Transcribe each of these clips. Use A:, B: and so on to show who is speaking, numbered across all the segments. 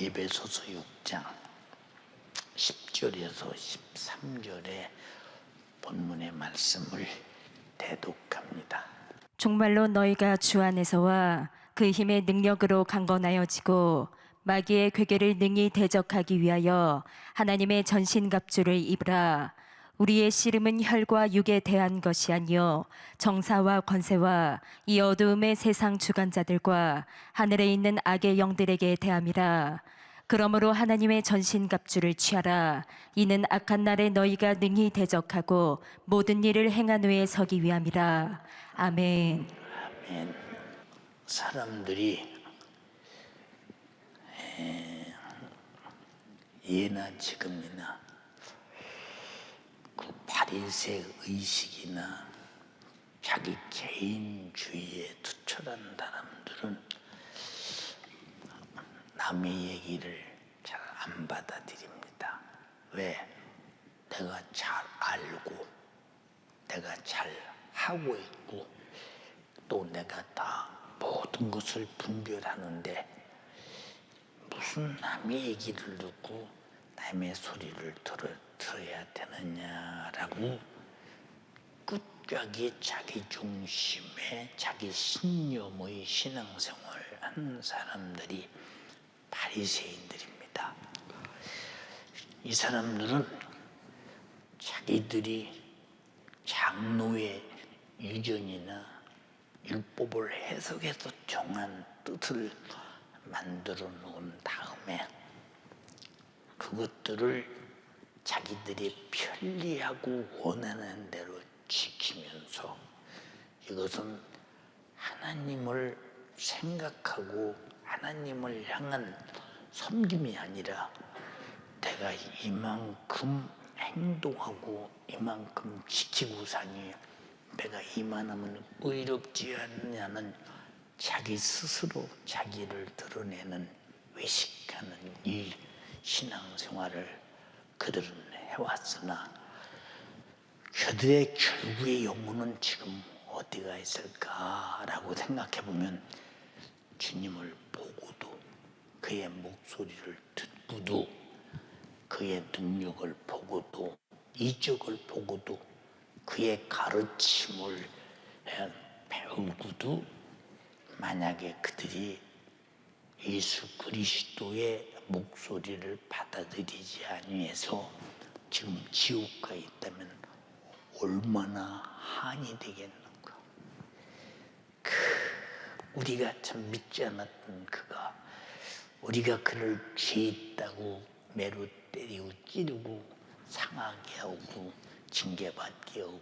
A: 에베소서 6장 10절에서 13절의 본문의 말씀을 대독합니다.
B: 정말로 너희가 주 안에서와 그 힘의 능력으로 강건하여지고 마귀의 괴계를 능히 대적하기 위하여 하나님의 전신갑주를 입으라. 우리의 씨름은 혈과 육에 대한 것이 아니요 정사와 권세와 이 어두움의 세상 주관자들과 하늘에 있는 악의 영들에게 대함이라. 그러므로 하나님의 전신갑주를 취하라. 이는 악한 날에 너희가 능히 대적하고 모든 일을 행한 후에 서기 위함이라. 아멘.
A: 아멘. 사람들이 예나 지금이나 그 바리새 의식이나 자기 개인주의에 투철한 사람들은 남의 얘기를 잘 안 받아들입니다. 왜? 내가 잘 알고 내가 잘 하고 있고 또 내가 다 모든 것을 분별하는데 무슨 남의 얘기를 듣고 남의 소리를 들어야 되느냐라고 끝까지 자기 중심의 자기 신념의 신앙생활을 한 사람들이 바리새인들입니다. 이 사람들은 자기들이 장로의 유전이나 율법을 해석해서 정한 뜻을 만들어 놓은 다음에 그것들을 자기들이 편리하고 원하는 대로 지키면서 이것은 하나님을 생각하고 하나님을 향한 섬김이 아니라 내가 이만큼 행동하고 이만큼 지키고 사니 내가 이만하면 의롭지 않느냐는 자기 스스로 자기를 드러내는 외식하는 이 신앙생활을 그들은 해왔으나 그들의 결국의 영혼은 지금 어디가 있을까라고 생각해보면 주님을 보고도 그의 목소리를 듣고도 그의 능력을 보고도 이적을 보고도 그의 가르침을 배우고도 만약에 그들이 예수 그리스도의 목소리를 받아들이지 아니해서 지금 지옥가에 있다면 얼마나 한이 되겠는가. 우리가 참 믿지 않았던 그가 우리가 그를 죄있다고 매로 때리고 찌르고 상하게 하고 징계받게 하고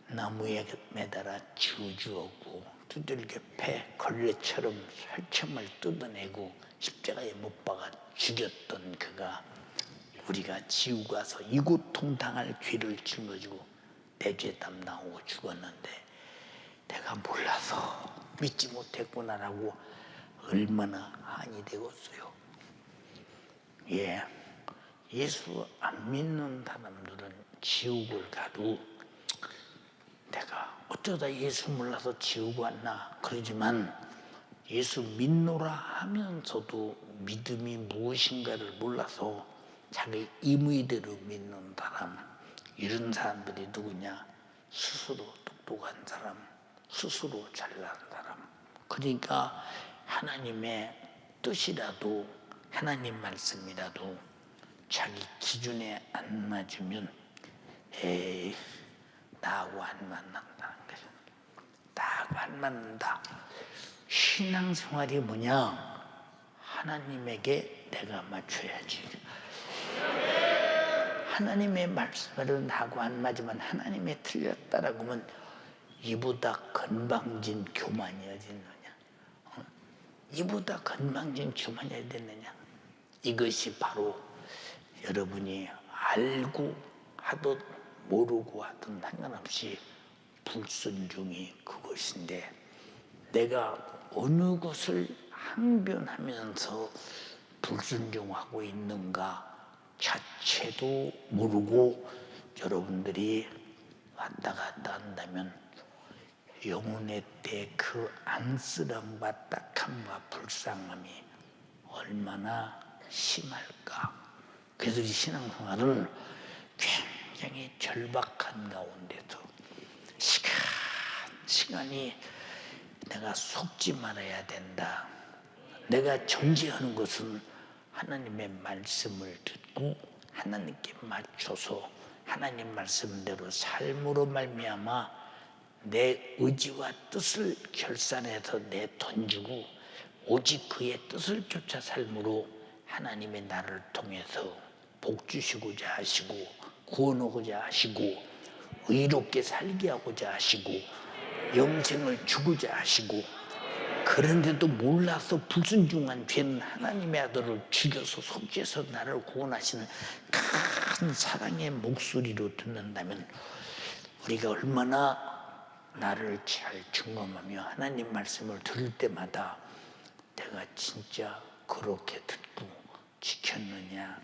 A: 나무에 매달아 저주하고 두들겨 패 걸레처럼 혈청을 뜯어내고 십자가에 못 박아 죽였던 그가 우리가 지옥 가서 이고통 당할 죄를 짊어지고 내 죄 담당하고 죽었는데 내가 몰라서 믿지 못했구나라고 얼마나 한이 되겠어요. 예수 안 믿는 사람들은 지옥을 가도 내가 어쩌다 예수 몰라서 지옥 왔나 그러지만 예수 믿노라 하면서도 믿음이 무엇인가를 몰라서 자기 임의대로 믿는 사람, 이런 사람들이 누구냐? 스스로 똑똑한 사람, 스스로 잘난 사람. 그러니까 하나님의 뜻이라도 하나님 말씀이라도 자기 기준에 안 맞으면 나하고 안 만난다는 거죠. 나하고 안 맞는다. 신앙생활이 뭐냐? 하나님에게 내가 맞춰야지. 하나님의 말씀으로 나하고 안 맞으면 하나님에 틀렸다라고 하면 이보다 건방진 교만이 어디 있느냐? 이보다 건방진 교만이 어디 있느냐? 이것이 바로 여러분이 알고 하든 모르고 하든 상관없이 불순종이 그것인데 내가 어느 것을 항변하면서 불순종하고 있는가 자체도 모르고 여러분들이 왔다 갔다 한다면 영혼의 때 그 안쓰람과 딱함과 불쌍함이 얼마나 심할까. 그래서 이 신앙생활은 굉장히 절박한 가운데서 시간이 내가 속지 말아야 된다. 내가 전제하는 것은 하나님의 말씀을 듣고 하나님께 맞춰서 하나님 말씀대로 삶으로 말미암아 내 의지와 뜻을 결산해서 내던지고 오직 그의 뜻을 쫓아 삶으로 하나님의 나를 통해서 복 주시고자 하시고 구원하고자 하시고 의롭게 살게 하고자 하시고 영생을 주고자 하시고 그런데도 몰라서 불순종한 죄는 하나님의 아들을 죽여서 속죄해서 나를 구원하시는 큰 사랑의 목소리로 듣는다면 우리가 얼마나 나를 잘 점검하며 하나님 말씀을 들을 때마다 내가 진짜 그렇게 듣고 지켰느냐,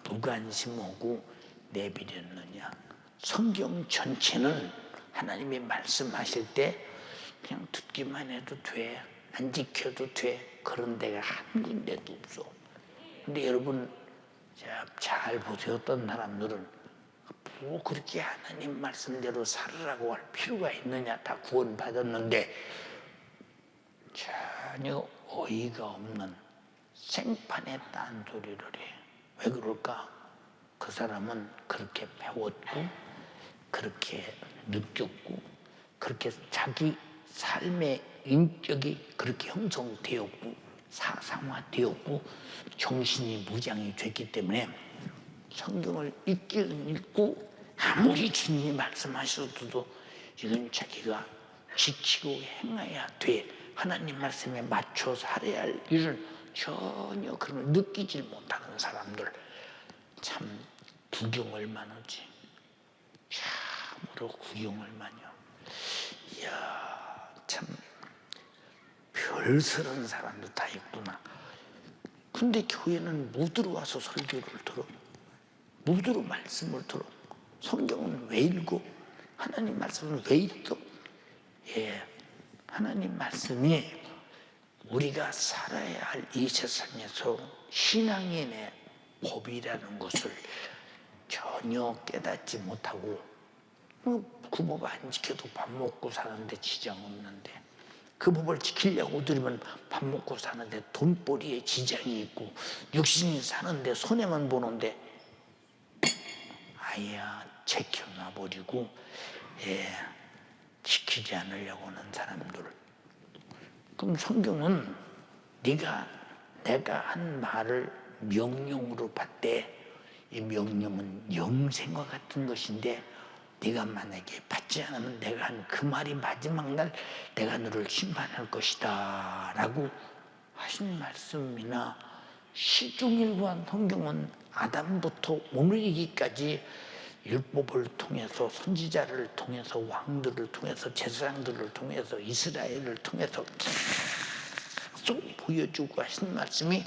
A: 무관심하고 내버렸느냐. 성경 전체는 하나님이 말씀하실 때 그냥 듣기만 해도 돼, 안 지켜도 돼, 그런 데가 한 군데도 없어. 근데 여러분 잘 보세요. 어떤 사람들은 뭐 그렇게 하나님 말씀대로 살으라고 할 필요가 있느냐, 다 구원받았는데 전혀 어이가 없는 생판의 딴소리를 해. 왜 그럴까? 그 사람은 그렇게 배웠고 그렇게 느꼈고 그렇게 자기 삶의 인격이 그렇게 형성되었고 사상화되었고 정신이 무장이 됐기 때문에 성경을 읽기는 읽고 아무리 주님이 말씀하셔도 이건 자기가 지키고 행해야 돼. 하나님 말씀에 맞춰 살아야 할 일을 전혀 그런 걸 느끼질 못하는 사람들 참 구경을 많으지. 참으로 구경을 많이요. 이야, 참 별스러운 사람도 다 있구나. 근데 교회는 못 들어와서 설교를 들어. 못 들어 말씀을 들어. 성경은 왜 읽어? 하나님 말씀은 왜 있어? 예, 하나님 말씀이 우리가 살아야 할 이 세상에서 신앙인의 법이라는 것을 전혀 깨닫지 못하고 그 법 안 지켜도 밥 먹고 사는데 지장 없는데 그 법을 지키려고 들으면 밥 먹고 사는데 돈벌이에 지장이 있고 육신이 사는데 손해만 보는데 아야 제껴놔버리고 지키지 않으려고 하는 사람들. 그럼 성경은 내가 한 말을 명령으로 받되 이 명령은 영생과 같은 것인데 네가 만약에 받지 않으면 내가 한 그 말이 마지막 날 내가 너를 심판할 것이다 라고 하신 말씀이나 시중일관 성경은 아담부터 오늘이기까지 율법을 통해서 선지자를 통해서 왕들을 통해서 제사장들을 통해서 이스라엘을 통해서 계속 보여주고 하신 말씀이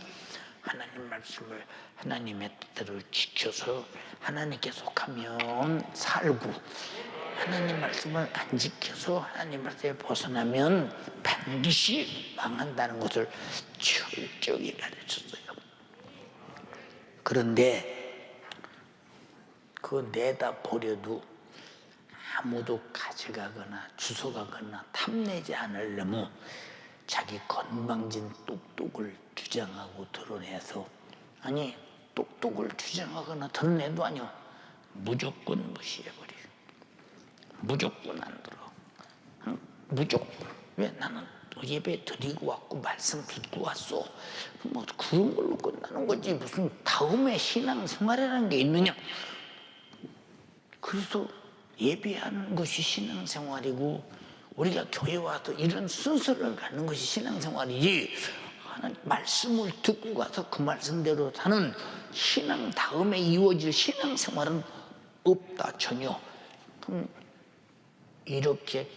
A: 하나님 말씀을 하나님의 뜻대로 지켜서 하나님께 속하면 살고 하나님 말씀을 안 지켜서 하나님 말씀에 벗어나면 반드시 망한다는 것을 철저히 가르쳤어요. 그런데 그거 내다 버려도 아무도 가져가거나 주워가거나 탐내지 않으려면 자기 건방진 똑똑을 주장하고 드러내서 아니 똑똑을 주장하거나 드러내도 아니요 무조건 무시해버려. 무조건 안 들어. 무조건. 왜 나는 예배 드리고 왔고 말씀 듣고 왔어. 뭐 그런 걸로 끝나는 거지 무슨 다음에 신앙생활이라는 게 있느냐. 그래서 예배하는 것이 신앙생활이고 우리가 교회 와서 이런 순서를 갖는 것이 신앙생활이지 하나님 말씀을 듣고 가서 그 말씀대로 사는 신앙 다음에 이루어질 신앙생활은 없다 전혀. 그럼 이렇게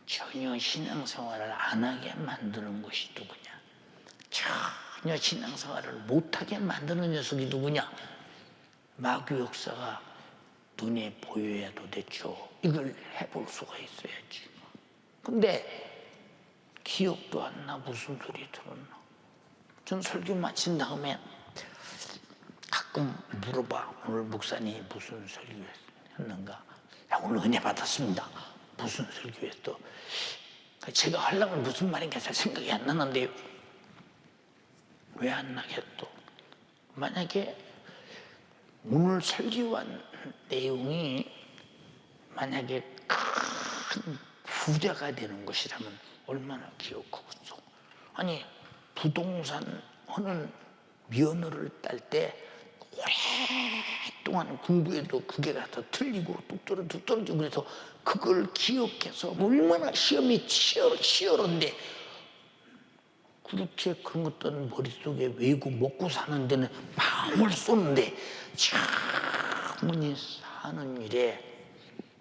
A: 전혀 신앙생활을 안 하게 만드는 것이 누구냐? 전혀 신앙생활을 못하게 만드는 녀석이 누구냐? 마귀 역사가 눈에 보여야도 됐죠. 이걸 해볼 수가 있어야지. 근데 기억도 안 나. 무슨 소리 들었나? 무슨 설교 마친 다음에 가끔 물어봐. 오늘 목사님 무슨 설교했는가? 야, 오늘 은혜 받았습니다. 무슨 설교했어? 제가 하려면 무슨 말인가 잘 생각이 안 나는데요. 왜 안 나겠어? 만약에 오늘 설교한 내용이 만약에 큰 부자가 되는 것이라면 얼마나 기억하겠어. 아니 부동산 하는 면허를 딸 때 오랫동안 공부해도 그게 다 틀리고 뚝 떨어지고 그래서 그걸 기억해서 얼마나 시험이 치열한데 그렇게 그런 것들은 머릿속에 외우고 먹고 사는 데는 마음을 쏟는데 차분히 사는 일에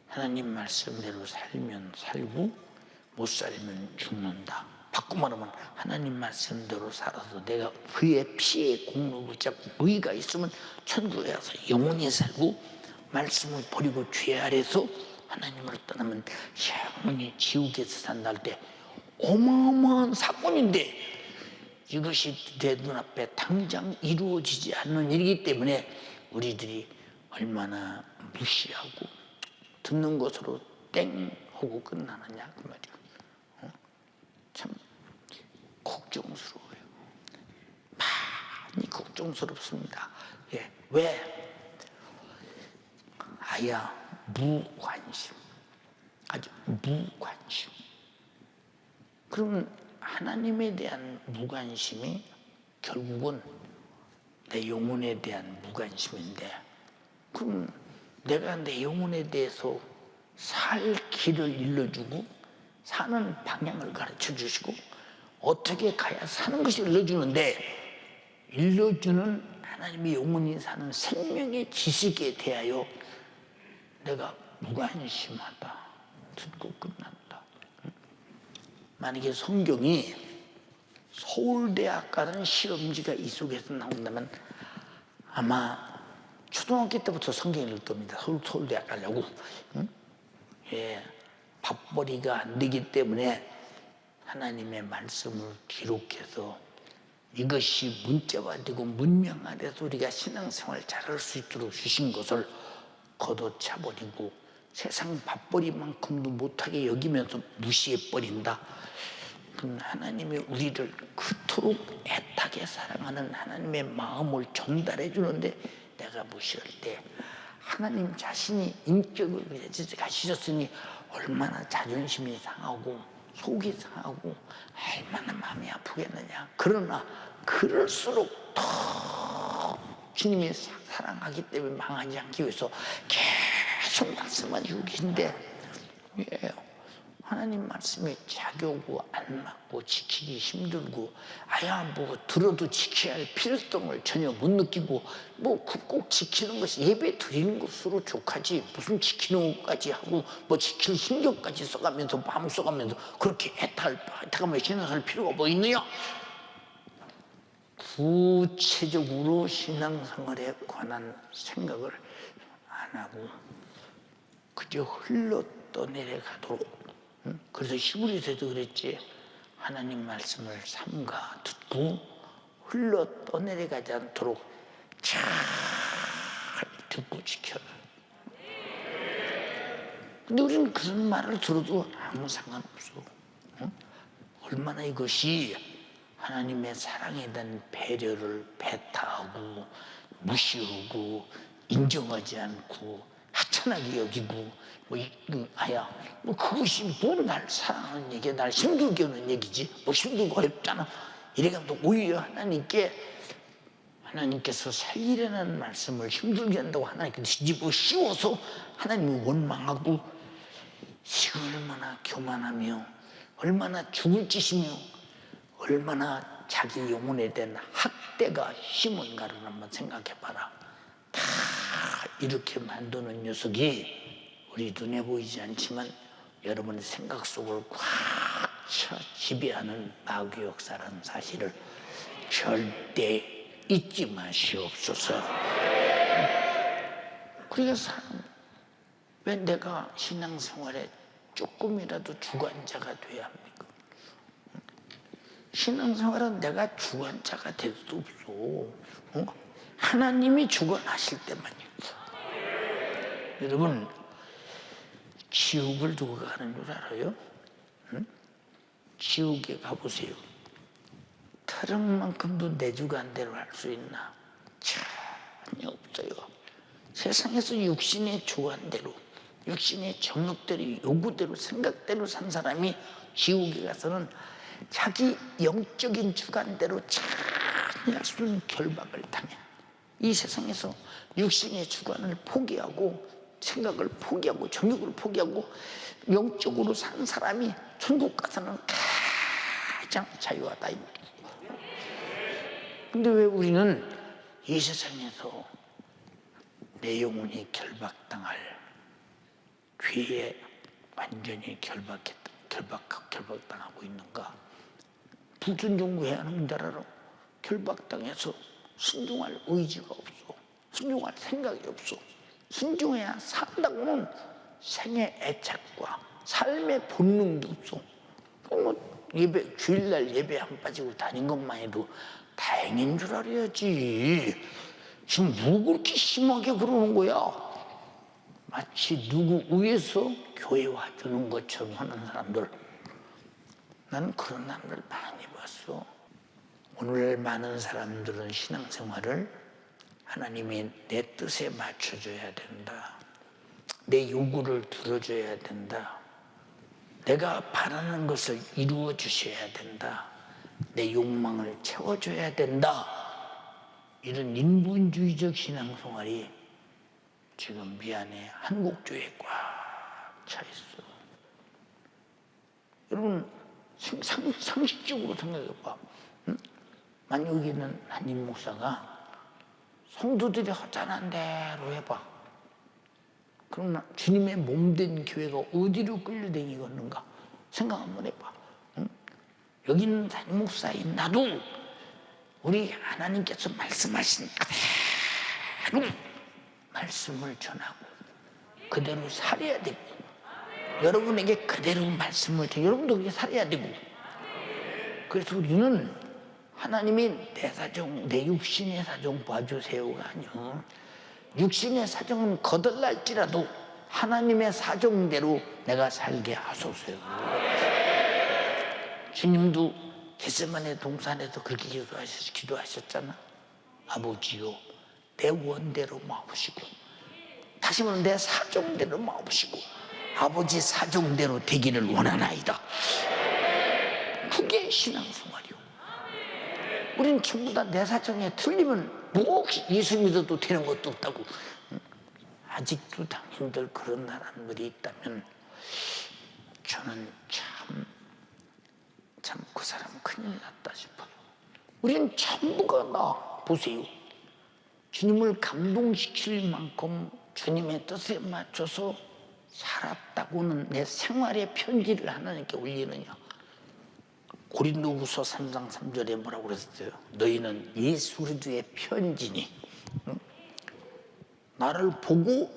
A: 하나님 말씀대로 살면 살고 못 살면 죽는다. 바꿔 말하면 하나님 말씀대로 살아서 내가 그의 피의 공로를 잡고 의가 있으면 천국에 가서 영원히 살고 말씀을 버리고 죄 아래서 하나님을 떠나면 영원히 지옥에서 산다 할 때 어마어마한 사건인데 이것이 내 눈앞에 당장 이루어지지 않는 일이기 때문에 우리들이 얼마나 무시하고 듣는 것으로 땡 하고 끝나느냐 그 말이야. 참 걱정스러워요. 많이 걱정스럽습니다. 예. 왜? 아야 무관심. 아주 무관심. 그러면 하나님에 대한 무관심이 결국은 내 영혼에 대한 무관심인데 그럼 내가 내 영혼에 대해서 살 길을 일러주고 사는 방향을 가르쳐 주시고 어떻게 가야 사는 것이 일러주는 하나님의 영혼이 사는 생명의 지식에 대하여 내가 무관심하다. 듣고 끝난다. 만약에 성경이 서울대학 가는 시험지가 이 속에서 나온다면 아마 초등학교 때부터 성경 읽을 겁니다. 서울대학 가려고. 응? 예, 밥벌이가 안 되기 때문에 하나님의 말씀을 기록해서 이것이 문자화되고 문명화돼서 우리가 신앙생활 잘할 수 있도록 주신 것을 걷어차버리고 세상 밥벌이만큼도 못하게 여기면서 무시해버린다. 그럼 하나님이 우리를 그토록 애타게 사랑하는 하나님의 마음을 전달해 주는데 내가 무시할 때 하나님 자신이 인격을 가지셨으니 얼마나 자존심이 상하고 속이 상하고 얼마나 마음이 아프겠느냐. 그러나 그럴수록 더 주님이 사랑하기 때문에 망하지 않기 위해서 계속 말씀하시고 계신데 하나님 말씀이 자교고 안 맞고 지키기 힘들고 아야 뭐 들어도 지켜야 할 필요성을 전혀 못 느끼고 뭐 꼭 지키는 것이 예배 드리는 것으로 족하지 무슨 지키는 것까지 하고 뭐 지킬 신경까지 써가면서 마음 써가면서 그렇게 애타가며 신앙할 필요가 뭐 있느냐. 구체적으로 신앙생활에 관한 생각을 안 하고 그저 흘러 떠내려가도록. 그래서 히브리서에도 그랬지. 하나님 말씀을 삼가 듣고 흘러 떠내려가지 않도록 잘 듣고 지켜라. 근데 우리는 그런 말을 들어도 아무 상관없어. 얼마나 이것이 하나님의 사랑에 대한 배려를 배타하고 무시하고 인정하지 않고 하찮게 여기고 뭐 그것이 뭐 날 사랑하는 얘기야. 날 힘들게 하는 얘기지. 뭐 힘들고 어렵잖아. 이래가면 오히려 하나님께서 살리라는 말씀을 힘들게 한다고 하나님께 뒤집어 씌워서 하나님을 원망하고 이거 얼마나 교만하며 얼마나 죽을 짓이며 얼마나 자기 영혼에 대한 학대가 심은가를 한번 생각해봐라. 다 이렇게 만드는 녀석이 우리 눈에 보이지 않지만 여러분의 생각 속을 꽉 차 지배하는 마귀 역사라는 사실을 절대 잊지 마시옵소서. 그래서 왜 내가 신앙생활에 조금이라도 주관자가 돼야 합니까? 신앙생활은 내가 주관자가 될 수 없어. 하나님이 주관하실 때만 있어. 여러분, 지옥을 누가 가는 줄 알아요? 응? 지옥에 가보세요. 털음만큼도 내 주관대로 할 수 있나? 전혀 없어요. 세상에서 육신의 주관대로, 육신의 정욕대로, 요구대로, 생각대로 산 사람이 지옥에 가서는 자기 영적인 주관대로 전혀 할 수 없는 결박을 당해. 이 세상에서 육신의 주관을 포기하고 생각을 포기하고 정욕을 포기하고 영적으로 산 사람이 천국 가서는 가장 자유하다. 근데 왜 우리는 이 세상에서 내 영혼이 결박당할 죄에 완전히 결박당하고 있는가? 불순종 왜 하는 줄 알아? 결박당해서 순종할 의지가 없어. 순종할 생각이 없어. 순종해야 산다고는 생의 애착과 삶의 본능도 없어. 뭐 예배, 주일날 예배 안 빠지고 다닌 것만 해도 다행인 줄 알아야지. 지금 뭐 그렇게 심하게 그러는 거야? 마치 누구 위에서 교회 와주는 것처럼 하는 사람들. 나는 그런 사람들 많이 봤어. 오늘 많은 사람들은 신앙생활을 하나님이 내 뜻에 맞춰줘야 된다. 내 요구를 들어줘야 된다. 내가 바라는 것을 이루어 주셔야 된다. 내 욕망을 채워줘야 된다. 이런 인본주의적 신앙생활이 지금 미안해 한국교회에 꽉 차 있어. 여러분 상식적으로 생각해봐. 응? 만약 여기는 한임 목사가 성도들이 허전한 대로 해봐. 그럼 주님의 몸된 교회가 어디로 끌려다니겠는가? 생각 한번 해봐. 응? 여기는 담임 목사인 나도 우리 하나님께서 말씀하신 그대로 말씀을 전하고 그대로 살아야 되고 여러분에게 그대로 말씀을 전하고 여러분도 그렇게 살아야 되고 그래서 우리는 하나님이 내 사정, 내 육신의 사정 봐주세요가 아니요. 육신의 사정은 거덜날지라도 하나님의 사정대로 내가 살게 하소서요. 주님도 겟세마네 동산에서 그렇게 기도하셨잖아. 아버지요, 내 원대로 마옵시고 다시 말하면 내 사정대로 마옵시고 아버지 사정대로 되기를 원하나이다. 그게 신앙생활이요. 우린 전부 다 내 사정에 틀리면 뭐 예수 믿어도 되는 것도 없다고. 아직도 당신들 그런 사람들이 있다면 저는 참 그 사람 큰일 났다 싶어요. 우린 전부가 나 보세요. 주님을 감동시킬 만큼 주님의 뜻에 맞춰서 살았다고는 내 생활의 편지를 하나님께 올리느냐. 고린도후서 3장 3절에 뭐라고 그랬어요? 너희는 예수 그리스도의 편지니. 응? 나를 보고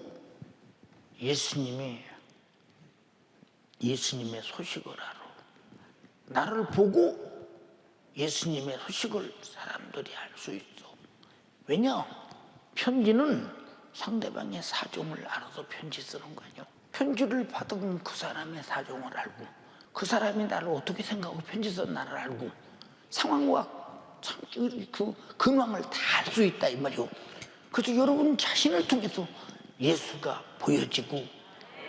A: 예수님의 소식을 알아. 나를 보고 예수님의 소식을 사람들이 알 수 있어. 왜냐? 편지는 상대방의 사정을 알아서 편지 쓰는 거 아니야. 편지를 받은 그 사람의 사정을 알고 그 사람이 나를 어떻게 생각하고 편지 쓴 나를 알고 상황과 그 근황을 다 알 수 있다 이 말이요. 그래서 여러분 자신을 통해서 예수가 보여지고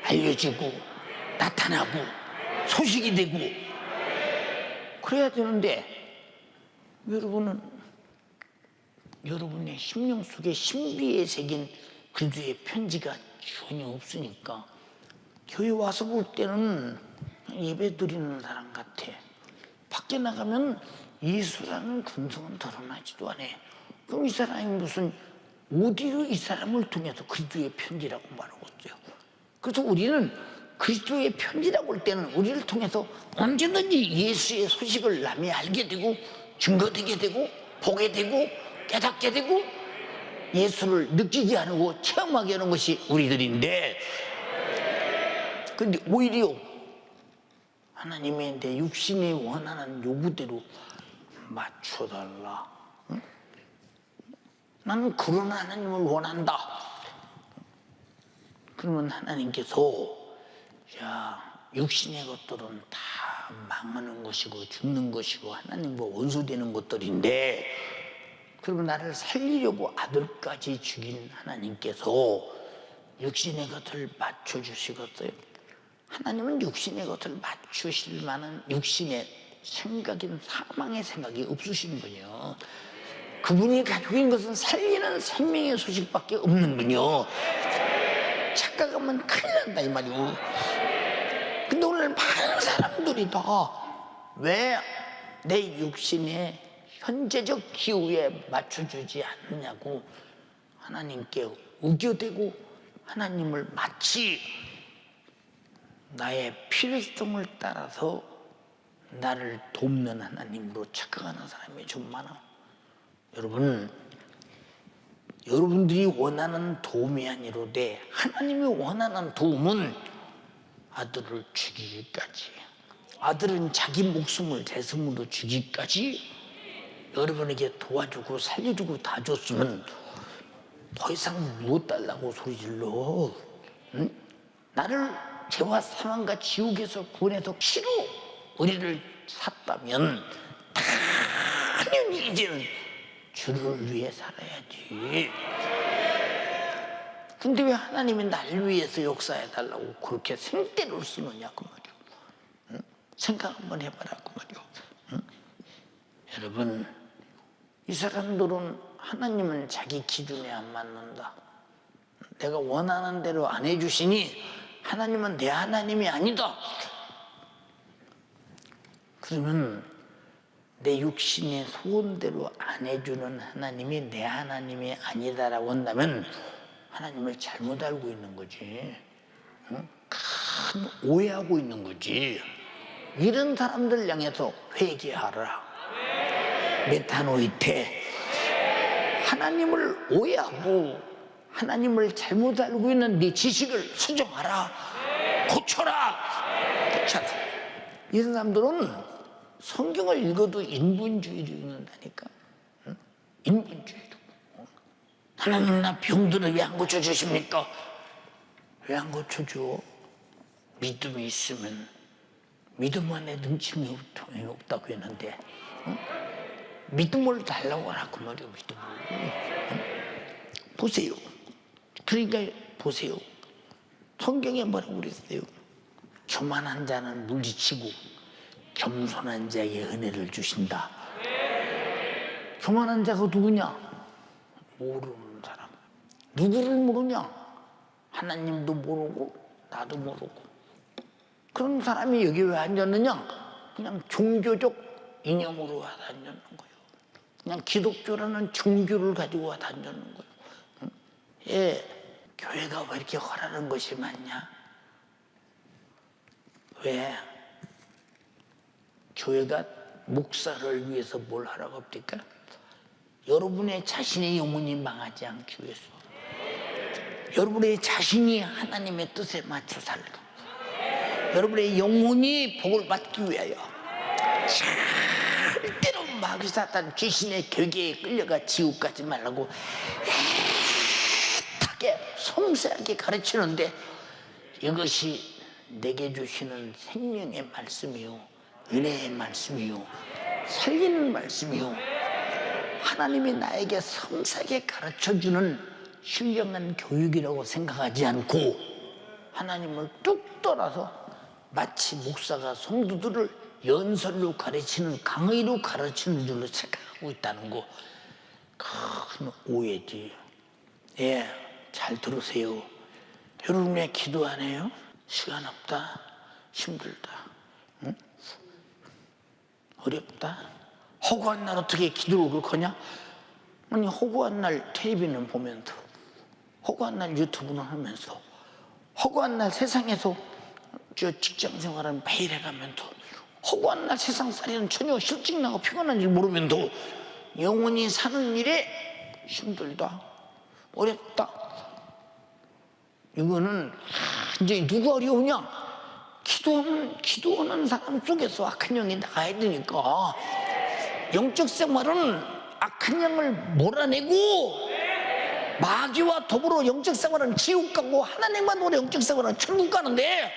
A: 알려지고 나타나고 소식이 되고 그래야 되는데 여러분은 여러분의 심령 속에 신비에 새긴 그리스도의 편지가 전혀 없으니까 교회 와서 볼 때는 예배 드리는 사람 같아. 밖에 나가면 예수라는 근성은 드러나지도 않아. 그럼 이 사람이 무슨 어디로 이 사람을 통해서 그리스도의 편지라고 말하고 있어요. 그래서 우리는 그리스도의 편지라고 할 때는 우리를 통해서 언제든지 예수의 소식을 남이 알게 되고 증거되게 되고 보게 되고 깨닫게 되고 예수를 느끼게 하고 체험하게 하는 것이 우리들인데 근데 오히려 하나님의 내 육신이 원하는 요구대로 맞춰달라. 응? 나는 그런 하나님을 원한다. 그러면 하나님께서 야, 육신의 것들은 다 망하는 것이고 죽는 것이고 하나님과 원수되는 것들인데, 그러면 나를 살리려고 아들까지 죽인 하나님께서 육신의 것을 맞춰주시겠어요? 하나님은 육신의 것을 맞추실 만한 육신의 생각인 사망의 생각이 없으신 분이요. 그분이 가지고 있는 것은 살리는 생명의 소식밖에 없는군요. 착각하면 큰일 난다 이 말이오. 근데 오늘 많은 사람들이 다 왜 내 육신의 현재적 기후에 맞춰주지 않느냐고 하나님께 우겨대고 하나님을 마치 나의 필요성을 따라서 나를 돕는 하나님으로 착각하는 사람이 좀 많아. 여러분, 여러분들이 원하는 도움이 아니로되 하나님이 원하는 도움은 아들을 죽이기까지, 아들은 자기 목숨을 대성으로 주기까지 여러분에게 도와주고 살려주고 다 줬으면 더 이상 무엇 달라고 소리질러? 응? 나를 죄와 사망과 지옥에서 구원해서 피로 우리를 샀다면 당연히 이제는 주를 위해 살아야지. 근데 왜 하나님이 날 위해서 역사해달라고 그렇게 생떼를 쓰느냐 그 말이야. 응? 생각 한번 해봐라 그 말이야. 응? 여러분, 이 사람들은 하나님은 자기 기준에 안 맞는다. 내가 원하는 대로 안 해주시니 하나님은 내 하나님이 아니다. 그러면 내 육신의 소원대로 안 해주는 하나님이 내 하나님이 아니다라고 한다면 하나님을 잘못 알고 있는 거지. 응? 큰 오해하고 있는 거지. 이런 사람들 향해서 회개하라. 메타노이테. 하나님을 오해하고 하나님을 잘못 알고 있는 네 지식을 수정하라. 고쳐라. 고쳐라. 이런 사람들은 성경을 읽어도 인본주의를 읽는다니까. 응? 인본주의로. 하나님 나 병들어 왜 안 고쳐주십니까? 왜 안 고쳐줘? 믿음이 있으면 믿음 안에 능침이 없다고 했는데 응? 믿음을 달라고 하라고 말이야. 믿음을. 응? 보세요. 그러니까 보세요. 성경에 뭐라고 그랬어요? 교만한 자는 물리치고 겸손한 자에게 은혜를 주신다. 교만한 자가 누구냐? 모르는 사람. 누구를 모르냐? 하나님도 모르고 나도 모르고. 그런 사람이 여기 왜 앉았느냐? 그냥 종교적 이념으로 와서 앉았는 거예요. 그냥 기독교라는 종교를 가지고 와서 앉았는 거예요. 응? 예, 교회가 왜 이렇게 허라는 것이 많냐? 왜? 교회가 목사를 위해서 뭘 하라고 합니까? 여러분의 자신의 영혼이 망하지 않기 위해서, 여러분의 자신이 하나님의 뜻에 맞춰 살고, 여러분의 영혼이 복을 받기 위하여 절대로 마귀 사탄 귀신의 괴계에 끌려가 지옥 가지 말라고 애타게 섬세하게 가르치는데, 이것이 내게 주시는 생명의 말씀이요, 은혜의 말씀이요, 살리는 말씀이요, 하나님이 나에게 섬세하게 가르쳐주는 신령한 교육이라고 생각하지 않고 하나님을 뚝 떠나서 마치 목사가 성도들을 연설로 가르치는, 강의로 가르치는 줄로 생각하고 있다는 거, 큰 오해지. 예, 잘 들으세요. 여러분 왜 기도 안 해요? 시간 없다, 힘들다, 응? 어렵다. 허구한 날 어떻게 기도를 그렇게 하냐? 아니, 허구한 날 텔레비는 보면서, 허구한 날 유튜브는 하면서, 허구한 날 세상에서 저 직장 생활은 매일 해가면서, 허구한 날 세상살이는 전혀 실증나고 피곤한 줄 모르면서 영원히 사는 일에 힘들다, 어렵다. 이거는 이제 누가 어려우냐? 기도하는 사람 속에서 악한 영이 나가야 되니까 영적 생활은 악한 영을 몰아내고 마귀와 더불어 영적 생활은 지옥 가고 하나님과 더불어 영적 생활은 천국 가는데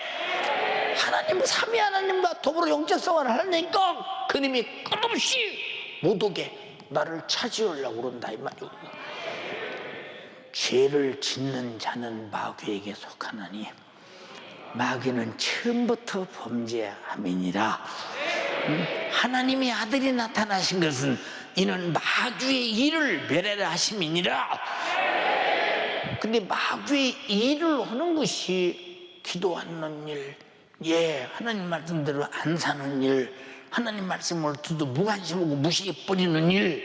A: 하나님 삼위 하나님과 더불어 영적 생활을 하니까 그님이 끝없이 못 오게 나를 차지하려고 그런다 이 말이오. 죄를 짓는 자는 마귀에게 속하나니 마귀는 처음부터 범죄함이니라. 하나님의 아들이 나타나신 것은 이는 마귀의 일을 멸하려 하심이니라. 근데 마귀의 일을 하는 것이 기도하는 일, 하나님 말씀대로 안 사는 일, 하나님 말씀을 듣도 무관심하고 무시해버리는 일,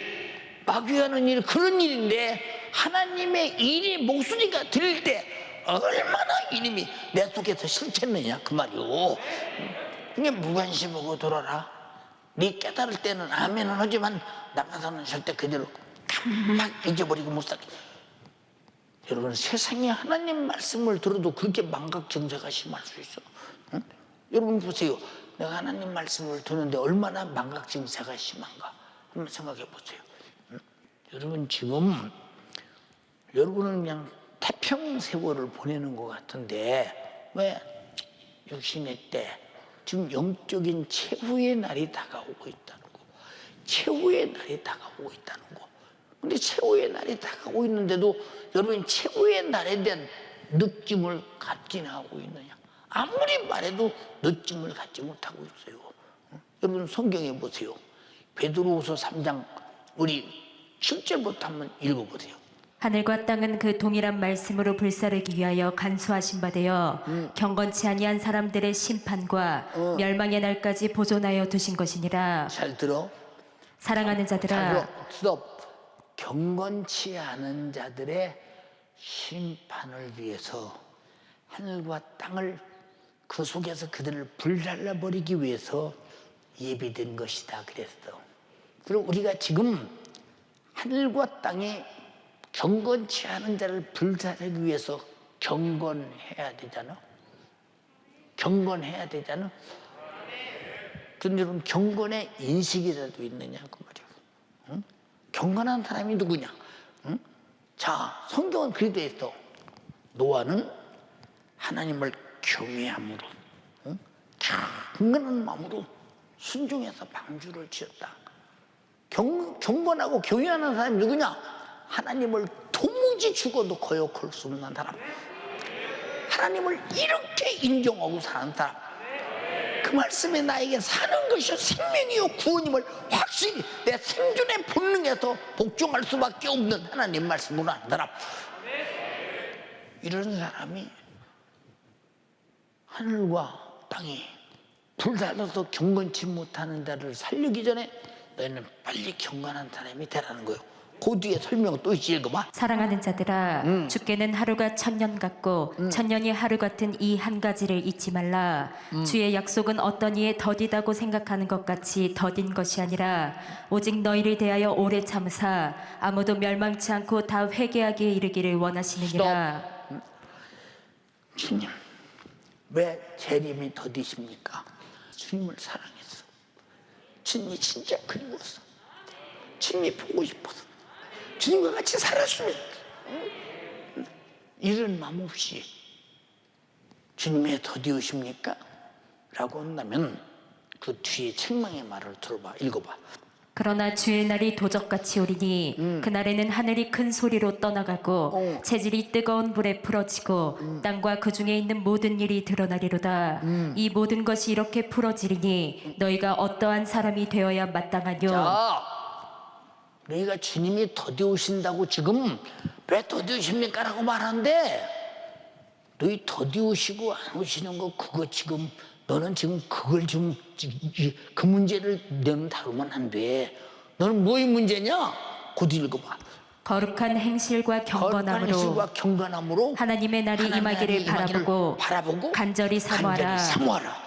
A: 마귀가 하는 일, 그런 일인데 하나님의 일이 목소리가 들릴 때 얼마나 이님이 내 속에서 실체느냐 그 말이오. 그게 무관심하고 돌아라. 네 깨달을 때는 아멘은 하지만 나가서는 절대 그대로 깜막 잊어버리고 못 살게. 여러분, 세상에 하나님 말씀을 들어도 그렇게 망각정세가 심할 수 있어. 응? 여러분 보세요. 내가 하나님 말씀을 듣는데 얼마나 망각정세가 심한가 한번 생각해 보세요. 응? 여러분 지금 여러분은 그냥 태평세월을 보내는 것 같은데 왜? 육신의 때 지금 영적인 최후의 날이 다가오고 있다는 거, 최후의 날이 다가오고 있다는 거. 근데 최후의 날이 다가오고 있는데도 여러분이 최후의 날에 대한 느낌을 갖긴 하고 있느냐? 아무리 말해도 느낌을 갖지 못하고 있어요. 여러분 성경에 보세요. 베드로후서 3장 우리 7절부터 한번 읽어보세요.
B: 하늘과 땅은 그 동일한 말씀으로 불사르기 위하여 간수하신 바 되어 경건치 아니한 사람들의 심판과 멸망의 날까지 보존하여 두신 것이니라.
A: 잘 들어.
B: 사랑하는 자들아,
A: 잘 들어. 스톱. 경건치 않은 자들의 심판을 위해서 하늘과 땅을 그 속에서 그들을 불살라 버리기 위해서 예비된 것이다 그랬어. 그리고 우리가 지금 하늘과 땅에 경건치 않은 자를 불살르기 위해서 경건해야 되잖아. 경건해야 되잖아. 그런데 여러분 경건의 인식이라도 있느냐 그 말이야. 응? 경건한 사람이 누구냐? 응? 자, 성경은 그렇게 돼 있어. 노아는 하나님을 경외함으로, 응? 경건한 마음으로 순종해서 방주를 지었다. 경건하고 경외하는 사람이 누구냐? 하나님을 도무지 죽어도 거역할 수 없는 사람, 하나님을 이렇게 인정하고 사는 사람, 그 말씀에 나에게 사는 것이 생명이요 구원임을 확실히 내 생존의 본능에서 복종할 수밖에 없는 하나님 말씀으로 하는 사람, 이런 사람이 하늘과 땅이 불살라서 경건치 못하는 자를 살리기 전에 너희는 빨리 경건한 사람이 되라는 거예요. 그 뒤에 설명 또 있지, 읽어봐.
B: 사랑하는 자들아, 주께는 하루가 천년 같고 천년이 하루 같은 이 한 가지를 잊지 말라. 주의 약속은 어떤 이에 더디다고 생각하는 것 같이 더딘 것이 아니라 오직 너희를 대하여 오래 참으사 아무도 멸망치 않고 다 회개하기에 이르기를 원하시느니라.
A: 주님, 왜 재림이 더디십니까? 주님을 사랑했어. 주님이 진짜 그리웠어. 주님이 보고 싶어서. 주님과 같이 살았으면. 이런 마음 없이 주님의 더디우십니까? 라고 한다면 그 뒤에 책망의 말을 들어봐. 읽어봐.
B: 그러나 주의 날이 도적같이 오리니 그날에는 하늘이 큰 소리로 떠나가고 체질이 뜨거운 불에 풀어지고 땅과 그 중에 있는 모든 일이 드러나리로다. 이 모든 것이 이렇게 풀어지리니 너희가 어떠한 사람이 되어야 마땅하뇨.
A: 자, 너희가 주님이 더디우신다고 지금 왜 더디우십니까? 라고 말하는데 너희 더디우시고 안 오시는 거 그거 지금 너는 지금 그걸 지금 그 문제를 너는 다루면 안 돼. 너는 뭐의 문제냐? 곧 읽어봐.
B: 거룩한 행실과 경건함으로 하나님의 날이 임하기를 바라보고 간절히 사모하라.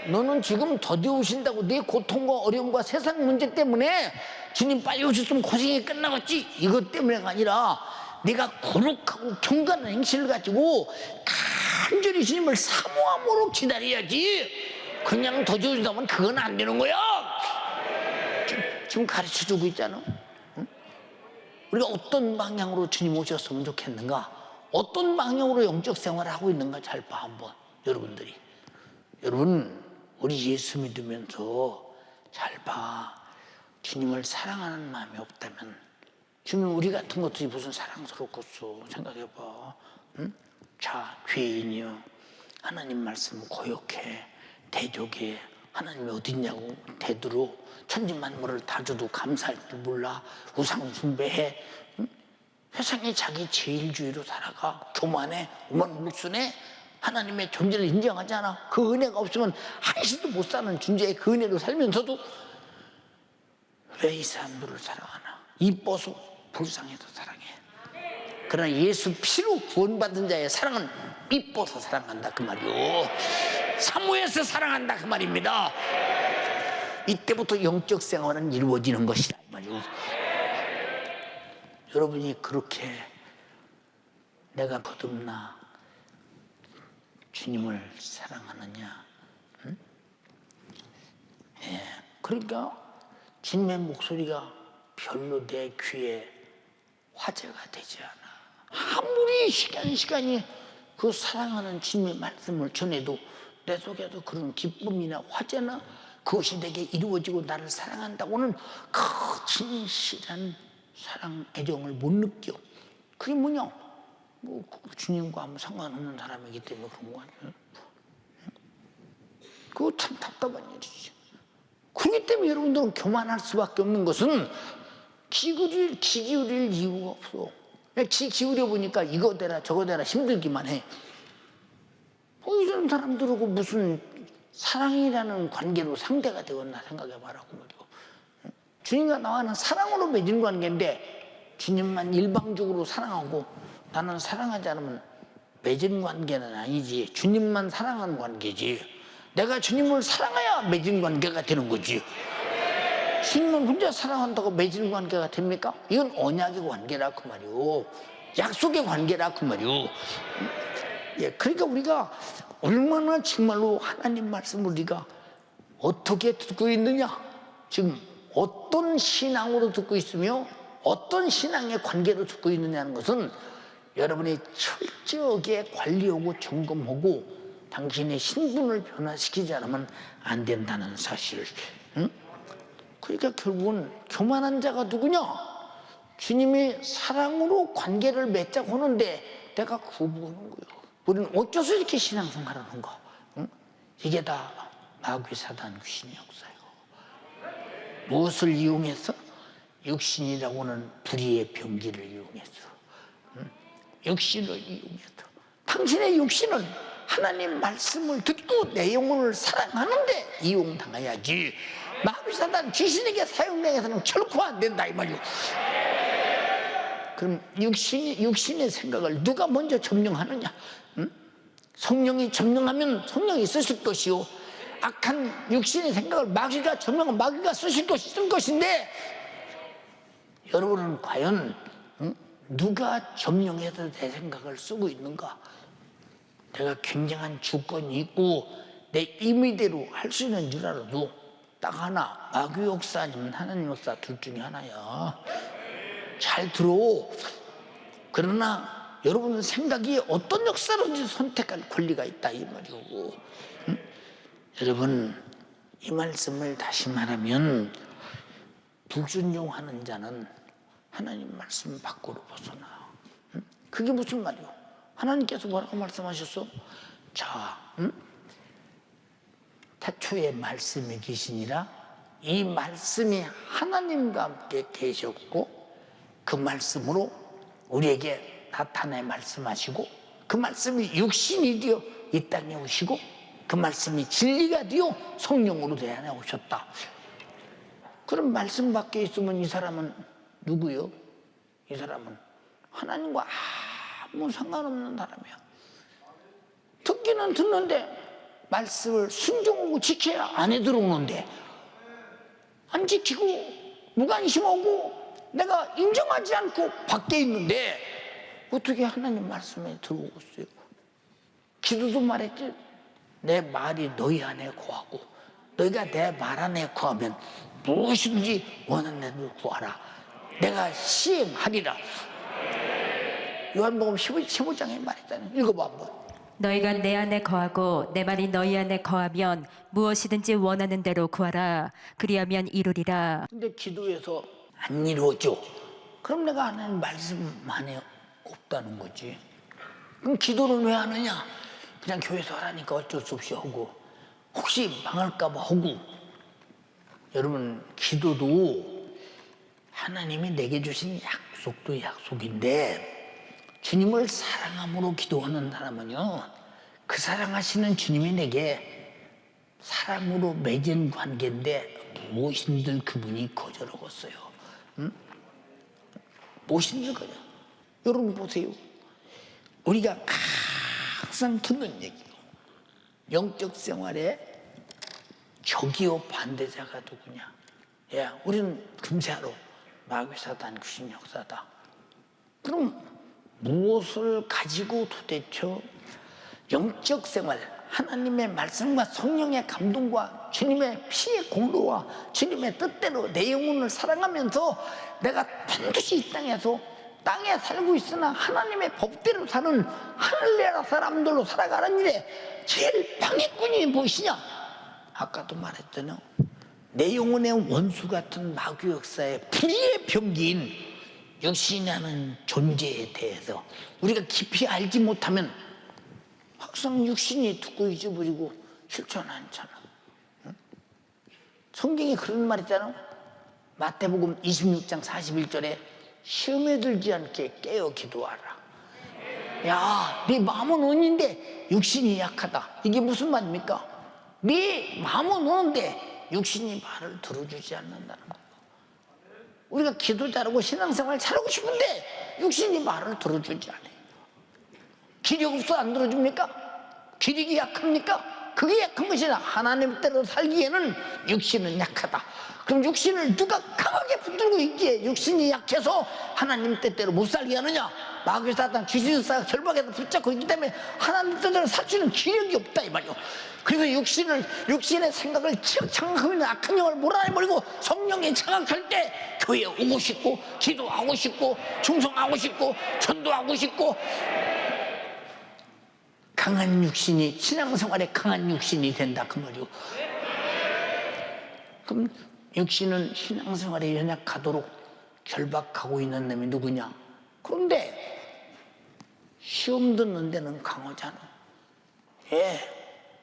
A: 너는 지금 더디우신다고 네 고통과 어려움과 세상 문제 때문에 주님 빨리 오셨으면 고생이 끝나겠지 이것 때문에가 아니라 네가 거룩하고 경건한 행실을 가지고 간절히 주님을 사모함으로 기다려야지. 그냥 더디우신다면 그건 안 되는 거야. 지금 가르쳐주고 있잖아. 응? 우리가 어떤 방향으로 주님 오셨으면 좋겠는가, 어떤 방향으로 영적 생활을 하고 있는가 잘 봐 한번. 여러분들이, 여러분 우리 예수 믿으면서 잘 봐. 주님을 사랑하는 마음이 없다면 주님 우리 같은 것들이 무슨 사랑스럽겠어. 생각해봐. 응? 자, 죄인이여, 하나님 말씀 고역해, 대적해, 하나님이 어딨냐고 대들어, 천지만물을 다 줘도 감사할 줄 몰라, 우상 숭배해, 응? 세상에 자기 제일주의로 살아가, 교만해, 오만불순해, 하나님의 존재를 인정하지 않아. 그 은혜가 없으면 한시도 못 사는 존재의 그 은혜로 살면서도 왜 이 사람들을 사랑하나? 이뻐서 불쌍해서 사랑해. 그러나 예수 피로 구원받은 자의 사랑은 이뻐서 사랑한다 그 말이요, 사모해서 사랑한다 그 말입니다. 이때부터 영적 생활은 이루어지는 것이다 이 말이요. 여러분이 그렇게 내가 거듭나 주님을 사랑하느냐? 응? 예, 그러니까 주님의 목소리가 별로 내 귀에 화제가 되지 않아. 아무리 시간이 그 사랑하는 주님의 말씀을 전해도 내 속에도 그런 기쁨이나 화제나 그것이 내게 이루어지고 나를 사랑한다고는 그 진실한 사랑, 애정을 못 느껴. 그게 뭐냐? 뭐 주님과 아무 상관없는 사람이기 때문에 그런 거 아니에요? 그거 참 답답한 일이지. 그렇기 때문에 여러분들은 교만할 수밖에 없는 것은 기울일 이유가 없어. 그냥 기울여 보니까 이거 되라 저거 되라 힘들기만 해. 이런 사람들하고 무슨 사랑이라는 관계로 상대가 되었나 생각해봐라고 말이야. 주님과 나와는 사랑으로 맺은 관계인데 주님만 일방적으로 사랑하고 나는 사랑하지 않으면 맺은 관계는 아니지. 주님만 사랑하는 관계지. 내가 주님을 사랑해야 맺은 관계가 되는 거지. 주님은 혼자 사랑한다고 맺은 관계가 됩니까? 이건 언약의 관계라 그 말이오. 약속의 관계라 그 말이오. 예, 그러니까 우리가 얼마나 정말로 하나님 말씀을 우리가 어떻게 듣고 있느냐, 지금 어떤 신앙으로 듣고 있으며 어떤 신앙의 관계로 듣고 있느냐는 것은 여러분이 철저하게 관리하고 점검하고 당신의 신분을 변화시키지 않으면 안 된다는 사실. 응? 그러니까 결국은 교만한 자가 누구냐? 주님이 사랑으로 관계를 맺자고 하는데 내가 거부하는 거예요. 우리는 어째서 이렇게 신앙생활을 하는가? 응? 이게 다 마귀 사단 귀신의 역사예요. 무엇을 이용해서? 육신이라고는 불의의 병기를 이용해서, 응? 육신을 이용해서. 당신의 육신은 하나님 말씀을 듣고 내 영혼을 사랑하는데 이용당해야지, 마귀 사단 귀신에게 사용당해서는 결코 안 된다 이 말이오. 그럼 육신의 생각을 누가 먼저 점령하느냐? 응? 성령이 점령하면 성령이 쓰실 것이요, 악한 육신의 생각을 마귀가 점령하면 마귀가 쓸 것인데, 여러분은 과연 누가 점령해서 내 생각을 쓰고 있는가? 내가 굉장한 주권이 있고 내 임의대로 할 수 있는 줄 알아도 딱 하나, 마귀 역사 아니면 하나님 역사 둘 중에 하나야. 잘 들어. 그러나 여러분 생각이 어떤 역사로든지 선택할 권리가 있다 이 말이오. 응? 여러분 이 말씀을 다시 말하면 불순종하는 자는 하나님 말씀 밖으로 벗어나. 응? 그게 무슨 말이오? 하나님께서 뭐라고 말씀하셨어? 자, 태초에 말씀이 계시니라. 이 말씀이 하나님과 함께 계셨고 그 말씀으로 우리에게 나타내 말씀하시고 그 말씀이 육신이 되어 이 땅에 오시고 그 말씀이 진리가 되어 성령으로 내 안에 오셨다. 그럼 말씀 밖에 있으면 이 사람은 누구요? 이 사람은 하나님과 아무 상관없는 사람이야. 듣기는 듣는데 말씀을 순종하고 지켜야 안에 들어오는데 안 지키고 무관심하고 내가 인정하지 않고 밖에 있는데 어떻게 하나님 말씀에 들어오겠어요? 기도도 말했지. 내 말이 너희 안에 거하고 너희가 내 말 안에 거하면 무엇이든지 원하는 대로 구하라. 내가 시행하리라. 요한복음 15장에 말했잖아요. 읽어봐 한번.
B: 너희가 내 안에 거하고 내 말이 너희 안에 거하면 무엇이든지 원하는 대로 구하라. 그리하면 이루리라.
A: 근데 기도해서 안 이루어져. 그럼 내가 하나님 말씀 안에 없다는 거지. 그럼 기도는 왜 하느냐? 그냥 교회에서 하라니까 어쩔 수 없이 하고, 혹시 망할까 봐 하고. 여러분, 기도도 하나님이 내게 주신 약속도 약속인데, 주님을 사랑함으로 기도하는 사람은요, 그 사랑하시는 주님이 내게 사랑으로 맺은 관계인데 무엇인들 그분이 거절하겠어요. 응? 무엇인들 거절. 여러분 보세요. 우리가 항상 듣는 얘기요. 영적 생활에 적이요 반대자가 누구냐? 야, 우리는 금세하로 마귀사단, 귀신역사다. 그럼 무엇을 가지고 도대체 영적 생활, 하나님의 말씀과 성령의 감동과 주님의 피의 공로와 주님의 뜻대로 내 영혼을 사랑하면서 내가 반드시 이 땅에 살고 있으나 하나님의 법대로 사는 하늘나라 사람들로 살아가는 일에 제일 방해꾼이 무엇이냐? 아까도 말했잖아요. 내 영혼의 원수 같은 마귀 역사의 불의의 병기인 육신이라는 존재에 대해서 우리가 깊이 알지 못하면 항상 육신이 듣고 잊어버리고 실천 않잖아. 응? 성경에 그런 말 있잖아. 마태복음 26장 41절에 시험에 들지 않게 깨어 기도하라. 야, 네 마음은 언인데 육신이 약하다. 이게 무슨 말입니까? 네 마음은 오는데 육신이 말을 들어주지 않는다는 거예요. 우리가 기도 잘하고 신앙생활 잘하고 싶은데 육신이 말을 들어주지 않아요. 기력 없어 안 들어줍니까? 기력이 약합니까? 그게 약한 것이 아니라 하나님 뜻대로 살기에는 육신은 약하다. 그럼 육신을 누가 강하게 붙들고 있기에 육신이 약해서 하나님 뜻대로 못 살게 하느냐? 마귀 사단 귀신사가 절박해서 붙잡고 있기 때문에 하나님 뜻대로 살 수 있는 기력이 없다 이 말이요. 그래서 육신의 생각을 장악하고 있는 악한 영을 몰아내버리고 성령이 장악할 때 교회에 오고 싶고 기도하고 싶고 충성하고 싶고 전도하고 싶고 강한 육신이 신앙생활에 강한 육신이 된다 그 말이요. 그럼 육신은 신앙생활에 연약하도록 결박하고 있는 놈이 누구냐? 그런데 시험 듣는 데는 강하잖아. 예.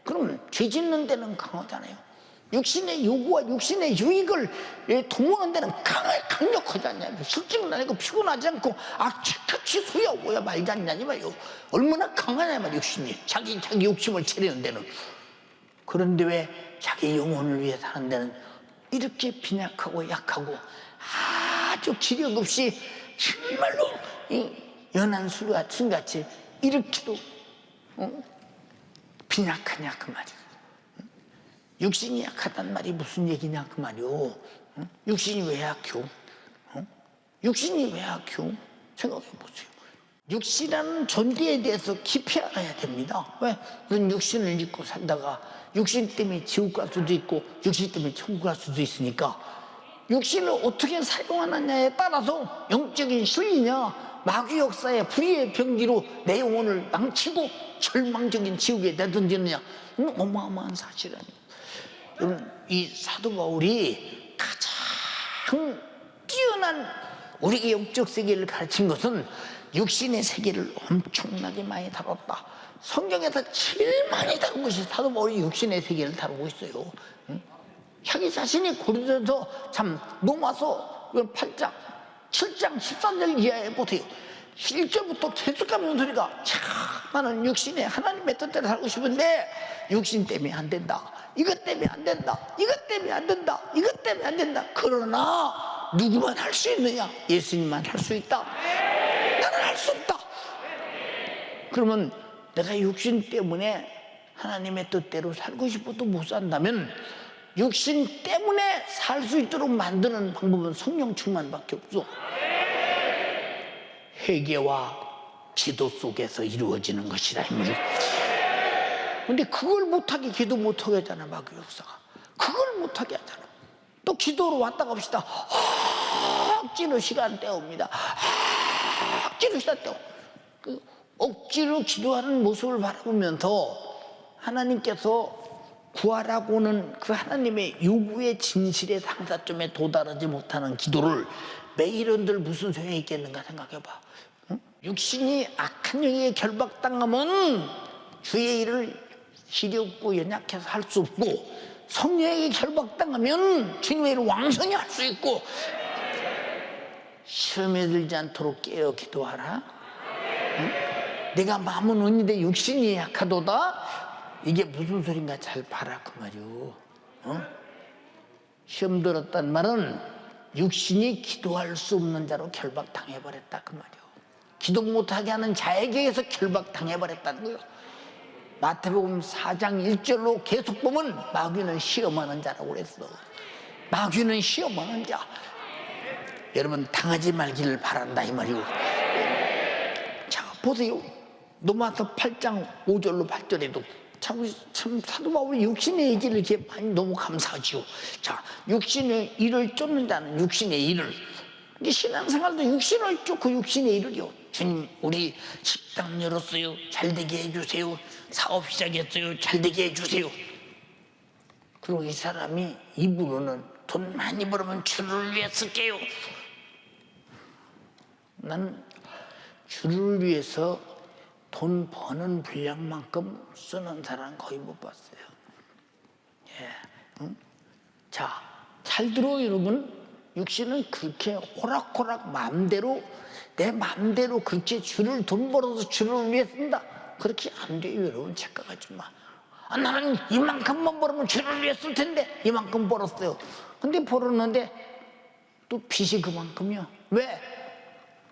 A: 그럼 죄 짓는 데는 강하잖아요. 육신의 요구와 육신의 유익을 도모하는 데는 강력하지 않냐면 실증 나고 피곤하지 않고 악착같이 소유하고야 말지 않냐니 말이요. 얼마나 강하냐 말이요. 육신이 자기 욕심을 채리는 데는. 그런데 왜 자기 영혼을 위해 사는 데는 이렇게 빈약하고 약하고 아주 기력 없이 정말로 연한 술같이 이렇게도 빈약하냐 그 말이야. 육신이 약하단 말이 무슨 얘기냐 그 말이오. 육신이 왜 약효? 육신이 왜 약효? 생각해 보세요. 육신이라는 존재에 대해서 깊이 알아야 됩니다. 왜? 우리는 육신을 믿고 살다가 육신 때문에 지옥 갈 수도 있고 육신 때문에 천국 갈 수도 있으니까 육신을 어떻게 사용하느냐에 따라서 영적인 신리냐 마귀 역사의 불의의 병기로 내 영혼을 망치고 절망적인 지옥에 내던지느냐 어마어마한 사실 아니에요. 여러분, 이 사도 바울이 가장 뛰어난 우리에게 영적 세계를 가르친 것은 육신의 세계를 엄청나게 많이 다뤘다. 성경에서 제일 많이 다룬 것이 사도 바울이 육신의 세계를 다루고 있어요. 자기 자신이 고린도서 참 로마서 8장 7장 13절 이하에 보세요. 1절부터 계속 가면 소리가 참 나는 육신에 하나님의 뜻대로 살고 싶은데 육신 때문에 안 된다. 이것 때문에 안 된다. 이것 때문에 안 된다. 이것 때문에 안 된다. 그러나 누구만 할 수 있느냐? 예수님만 할 수 있다. 나는 할 수 없다. 그러면 내가 육신 때문에 하나님의 뜻대로 살고 싶어도 못 산다면 육신 때문에 살 수 있도록 만드는 방법은 성령 충만밖에 없어. 회개와 기도 속에서 이루어지는 것이라 이 말이야. 근데 그걸 못하게 기도 못하게 하잖아 마귀 역사가. 그걸 못하게 하잖아. 또 기도로 왔다 갑시다. 억지로 시간 때웁니다. 억지로 시간 때워. 그 억지로 기도하는 모습을 바라보면서 하나님께서 구하라고는 그 하나님의 요구의 진실의 상사점에 도달하지 못하는 기도를 매일 한들 무슨 소용이 있겠는가 생각해봐. 응? 육신이 악한 영에 결박당하면 주의 일을 힘이 없고 연약해서 할 수 없고, 성령에게 결박당하면 주님의 일을 왕성히 할 수 있고, 시험에 들지 않도록 깨어 기도하라. 응? 내가 마음은 언니인데 육신이 약하도다. 이게 무슨 소린가 잘 봐라 그 말이오. 어? 시험 들었단 말은 육신이 기도할 수 없는 자로 결박당해버렸다 그 말이오. 기도 못하게 하는 자에게 의해서 결박당해버렸다는 거요. 마태복음 4장 1절로 계속 보면 마귀는 시험하는 자라고 그랬어. 마귀는 시험하는 자. 여러분 당하지 말기를 바란다 이 말이오. 자 보세요. 로마서 8장 5절로 8절에도 참 사도 바울이 육신의 의지를 이렇게 많이 너무 감사하지요. 자, 육신의 일을 쫓는 자는 육신의 일을, 이제 신앙생활도 육신을 쫓고 육신의 일을요. 주님, 우리 식당 열었어요. 잘 되게 해주세요. 사업 시작했어요. 잘 되게 해주세요. 그리고 이 사람이 입으로는 돈 많이 벌으면 주를 위해 쓸게요. 난 주를 위해서 돈 버는 분량만큼 쓰는 사람 거의 못 봤어요. 예. 응? 자, 잘 들어 여러분. 육신은 그렇게 호락호락 마음대로, 내 마음대로 그렇게 주를 돈 벌어서 주를 위해 쓴다. 그렇게 안 돼요 여러분. 착각하지 마. 아, 나는 이만큼만 벌으면 주를 위해 쓸 텐데 이만큼 벌었어요. 근데 벌었는데 또 빚이 그만큼이요. 왜?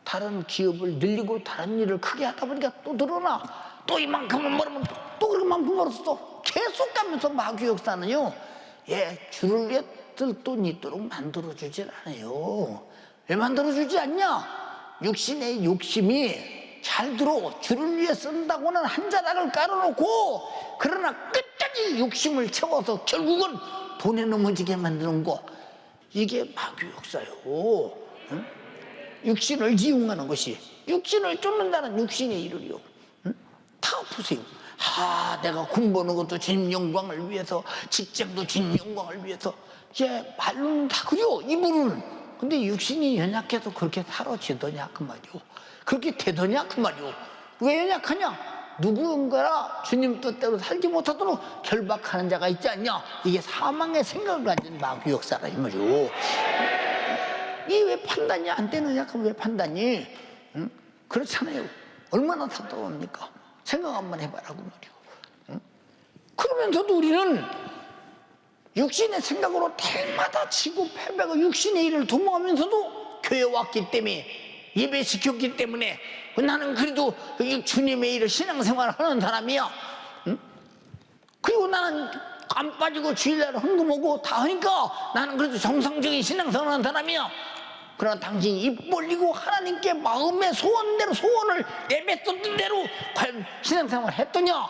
A: 다른 기업을 늘리고 다른 일을 크게 하다 보니까 또 늘어나. 또 이만큼만 벌으면 또 그만큼 벌었어. 계속 가면서 마귀 역사는요. 예, 주를 위해 쓸 돈 있도록 만들어주질 않아요. 왜 만들어주지 않냐? 육신의 욕심이, 잘 들어, 주를 위해 쓴다고는 한 자락을 깔아놓고, 그러나 끝까지 욕심을 채워서 결국은 돈에 넘어지게 만드는 거, 이게 마귀 역사요. 응? 육신을 이용하는 것이, 육신을 쫓는다는 육신의 일을요. 응? 다 보세요. 내가 공부하는 것도 주님 영광을 위해서, 직장도 주님 영광을 위해서. 예, 말로는 다 그래요, 이분은. 근데 육신이 연약해서 그렇게 사라지더냐 그 말이오. 그렇게 되더냐 그 말이오. 왜 연약하냐? 누군가라 주님 뜻대로 살지 못하도록 결박하는 자가 있지 않냐. 이게 사망의 생각을 가진 마귀 역사라 이 말이오. 이게 왜 판단이 안 되느냐? 그럼 왜 판단이? 응? 그렇잖아요. 얼마나 답답합니까? 생각 한번 해봐라 그 말이오. 응? 그러면서도 우리는 육신의 생각으로 때마다 지고 패배가 육신의 일을 도모하면서도 교회 왔기 때문에, 예배시켰기 때문에, 나는 그래도 주님의 일을 신앙생활을 하는 사람이야. 응? 그리고 나는 안 빠지고 주일날 헌금하고 다 하니까 나는 그래도 정상적인 신앙생활을 하는 사람이야. 그러나 당신이 입 벌리고 하나님께 마음의 소원대로, 소원을 내뱉었던 대로 과연 신앙생활을 했더냐?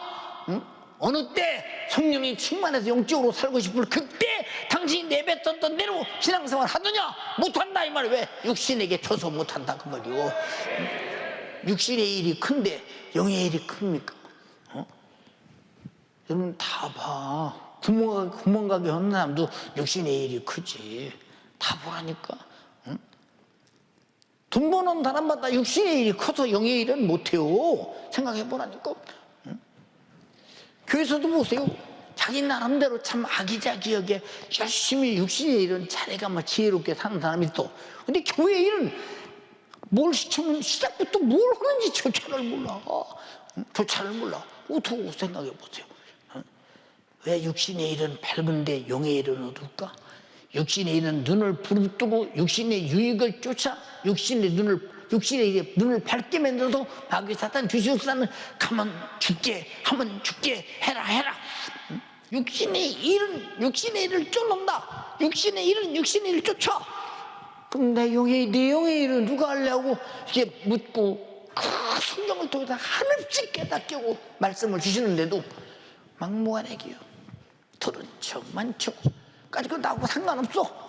A: 응? 어느 때 성령이 충만해서 영적으로 살고 싶을 그때 당신이 내뱉었던 대로 신앙생활 하더냐? 못한다 이 말이야. 왜? 육신에게 줘서 못한다 그 말이오. 육신의 일이 큰데 영의 일이 큽니까? 여러분 다 봐. 구멍가게 하는 사람도 육신의 일이 크지. 다 보라니까. 응? 돈 버는 사람마다 육신의 일이 커서 영의 일은 못해요. 생각해보라니까. 교회에서도 보세요. 자기 나름대로 참 아기자기하게 열심히 육신의 일은 잘해가면 지혜롭게 사는 사람이 있어. 근데 교회 일은 뭘 시키면 시작부터 뭘 하는지 조차를 몰라. 조차를 몰라. 어떻게 생각해 보세요. 왜 육신의 일은 밝은데 영의 일은 어두울까? 육신의 일은 눈을 부릅뜨고 육신의 유익을 쫓아 육신의 일에 눈을 밝게 만들어서 마귀 사탄 주식사는 가면 죽게, 하면 죽게, 해라. 육신의 일을 쫓는다. 육신의 일은 육신의 일을 쫓아. 그럼 내 영의 일은 누가 하려고 이렇게 묻고 성경을 통해서 하늘씩 깨닫게 말씀을 주시는데도 막무가내기요. 들은 척, 만척. 가지고 나하고 상관없어.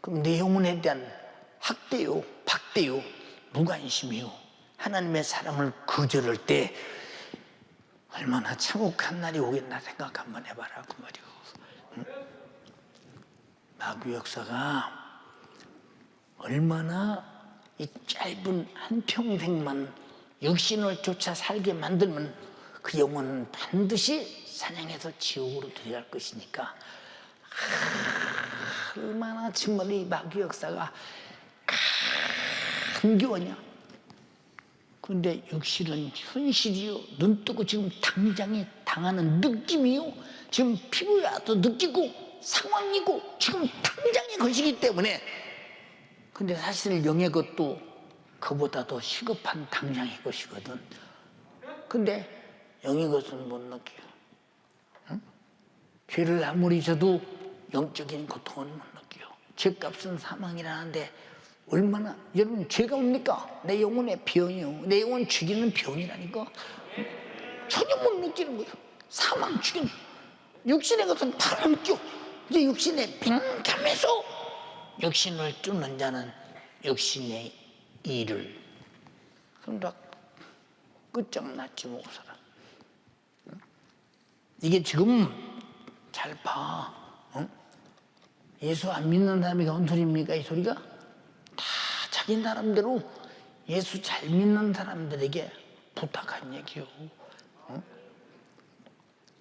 A: 그럼 내 영혼에 대한 학대요, 박대요, 무관심이요. 하나님의 사랑을 거절할 때 얼마나 참혹한 날이 오겠나 생각 한번 해봐라 그 말이요. 응? 마귀 역사가 얼마나 이 짧은 한평생만 육신을 쫓아 살게 만들면 그 영혼은 반드시 사냥해서 지옥으로 들어갈 것이니까 얼마나 정말 이 마귀 역사가 간교하냐. 그런데 육신은 현실이요, 눈 뜨고 지금 당장에 당하는 느낌이요, 지금 피부야도 느끼고 상황이고 지금 당장의 것이기 때문에. 근데 사실 영의 것도 그보다 더 시급한 당장의 것이거든. 근데 영의 것은 못 느껴요. 응? 죄를 아무리 져도 영적인 고통은 못 느껴요. 죄값은 사망이라는데 얼마나, 여러분 죄가 뭡니까? 내 영혼의 병이요, 내 영혼 죽이는 병이라니까. 전혀 못 느끼는 거예요. 사망, 죽이는. 육신의 것은 바로 느껴. 이제 육신에 민감해서 육신을 쫓는 자는 육신의 일을 그럼 다 끝장났지 뭐 살아. 이게 지금 잘 봐. 예수 안 믿는 사람이 뭔 소리입니까? 이 소리가 다 자기 나름대로 예수 잘 믿는 사람들에게 부탁한 얘기요.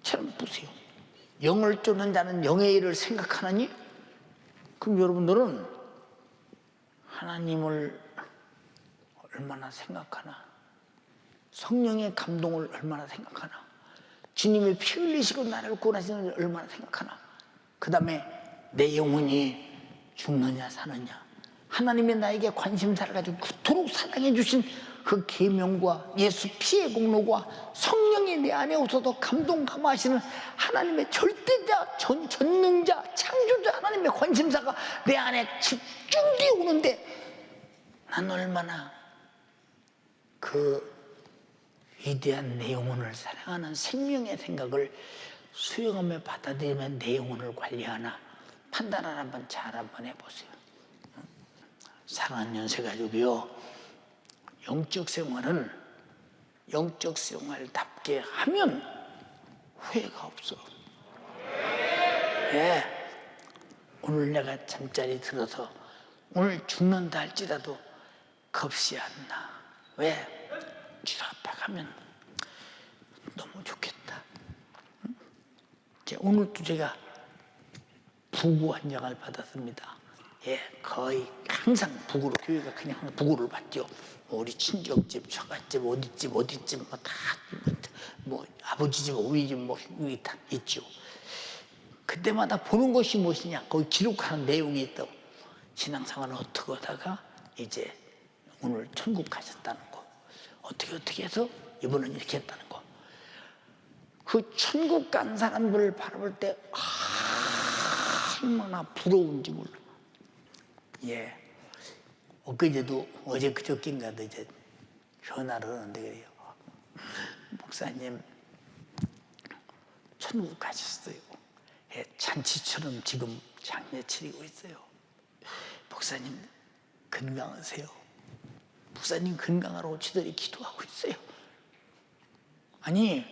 A: 참 보세요. 영을 쫓는 자는 영의 일을 생각하나니? 그럼 여러분들은 하나님을 얼마나 생각하나? 성령의 감동을 얼마나 생각하나? 주님의 피 흘리시고 나를 구원하시는 걸 얼마나 생각하나? 그 다음에 내 영혼이 죽느냐 사느냐, 하나님이 나에게 관심사를 가지고 그토록 사랑해 주신 그 계명과 예수 피의 공로가 성령이 내 안에 오셔서 감동 감화하시는 하나님의 절대자, 전능자, 창조자 하나님의 관심사가 내 안에 집중되어 오는데 난 얼마나 그 위대한 내 영혼을 사랑하는 생명의 생각을 수용하며 받아들이면 내 영혼을 관리하나 판단을 한번 잘 한번 해보세요. 사랑하는 연세가족이요, 영적 생활은 영적 생활답게 하면 후회가 없어. 왜? 오늘 내가 잠자리 들어서 오늘 죽는다 할지라도 겁이 안 나. 왜? 주 앞에 가면 너무 좋겠다. 오늘도 제가 부고 한 장을 받았습니다. 예, 거의 항상 부고로, 교회가 그냥 부고를 받죠. 우리 친정집, 처갓집, 어디집, 뭐 다, 뭐 아버지 집, 오이 집, 뭐 여기 다 있죠. 그때마다 보는 것이 무엇이냐, 거기 기록하는 내용이 있다고. 신앙생활은 어떻게 하다가 이제 오늘 천국 가셨다는 거, 어떻게 해서 이번은 이렇게 했다는 거. 그 천국 간 사람들을 바라볼 때 얼마나 부러운지 몰라. 예, 엊그제도 어제 그저께인가도 이제 전화를 하는데 그래요. 목사님 천국 가셨어요. 예, 잔치처럼 지금 장례 치르고 있어요. 목사님 건강하세요? 목사님 건강하라고 지들이 기도하고 있어요. 아니,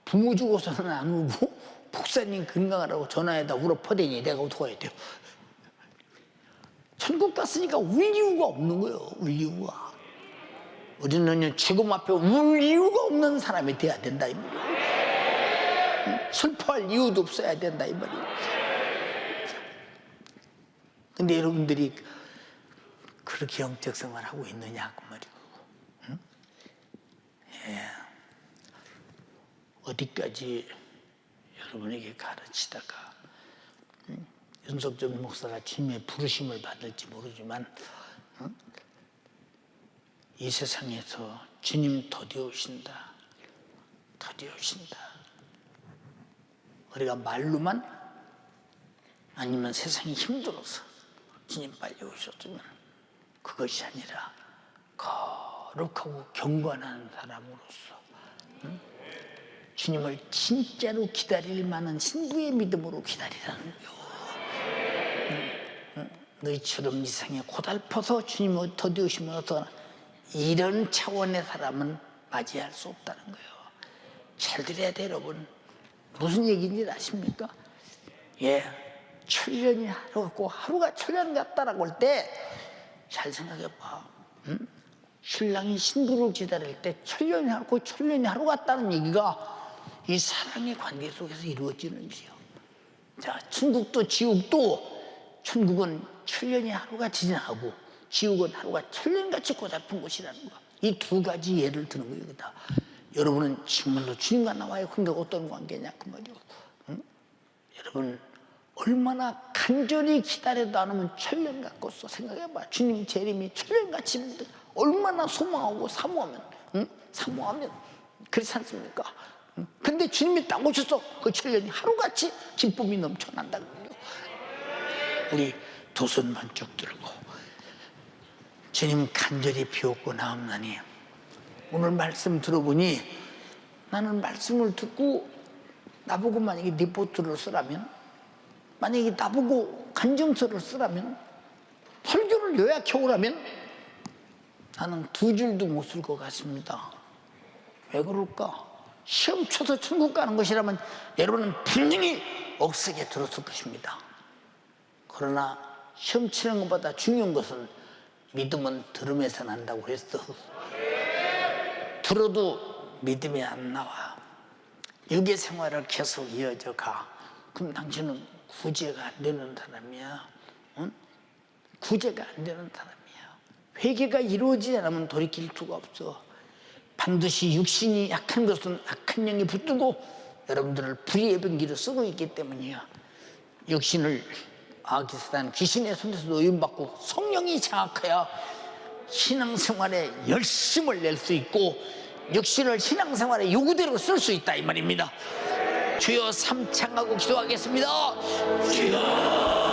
A: 부모 죽어서는 안 울고 목사님 건강하라고 전화에다 울어 퍼대니 내가 어떡해야 돼요? 천국 갔으니까 울 이유가 없는 거예요. 울 이유가. 우리는 죽음 앞에 울 이유가 없는 사람이 돼야 된다 이 말이에요. 슬퍼할 이유도 없어야 된다 이 말이에요. 근데 여러분들이 그렇게 영적 생활을 하고 있느냐 그 말이고. 응? 예. 어디까지 여러분에게 가르치다가 윤석준 목사가 주님의 부르심을 받을지 모르지만 이 세상에서 주님 더디어 오신다, 더디어 오신다. 우리가 말로만, 아니면 세상이 힘들어서 주님 빨리 오셨으면, 그것이 아니라 거룩하고 경건한 사람으로서 주님을 진짜로 기다릴 만한 신부의 믿음으로 기다리라는 거예요. 너희처럼 이상에 고달퍼서 주님을 더디우시면서 이런 차원의 사람은 맞이할 수 없다는 거예요. 잘 들어야 돼, 여러분. 무슨 얘기인지 아십니까? 예, 천년이 하루 같고 하루가 천년 같다라고 할 때 잘 생각해봐. 응? 신랑이 신부를 기다릴 때 천년이 하고 천년이 하루 같다는 얘기가 이 사랑의 관계 속에서 이루어지는 거죠. 자, 천국도 지옥도 천국은 천년이 하루같이 지나고 지옥은 하루가 천년같이 고달픈 곳이라는 거. 이 두 가지 예를 드는 거예요. 여기다. 여러분은 정말로 주님과 나와의 관계가 어떤 관계냐 그 말이요. 응? 여러분 얼마나 간절히 기다려도 안 오면 천년 같고서 생각해봐. 주님 재림이 천년같이 얼마나 소망하고 사모하면, 응? 사모하면 그렇지 않습니까? 응? 근데 주님이 딱 오셔서 그 천년이 하루같이 기쁨이 넘쳐난다는 거예요. 우리 두 손 번쩍 들고 주님 간절히 비웃고 나옵나니 오늘 말씀 들어보니 나는 말씀을 듣고 나보고 만약에 리포트를 쓰라면, 만약에 나보고 간증서를 쓰라면, 설교를 요약해 오라면 나는 두 줄도 못 쓸 것 같습니다. 왜 그럴까? 시험 쳐서 천국 가는 것이라면 여러분은 분명히 억세게 들었을 것입니다. 그러나 시험 치는 것보다 중요한 것은 믿음은 들음에서 난다고 했어. 들어도 믿음이 안 나와. 육의 생활을 계속 이어져 가. 그럼 당신은 구제가 안 되는 사람이야. 응? 구제가 안 되는 사람이야. 회개가 이루어지지 않으면 돌이킬 수가 없어. 반드시 육신이 약한 것은 악한 영이 붙들고 여러분들을 불의의 병기로 쓰고 있기 때문이야. 육신을 아기사단 귀신의 손에서 노임받고 성령이 장악해야 신앙생활에 열심을 낼 수 있고 육신을 신앙생활의 요구대로 쓸 수 있다 이 말입니다. 주여 삼창하고 기도하겠습니다. 주여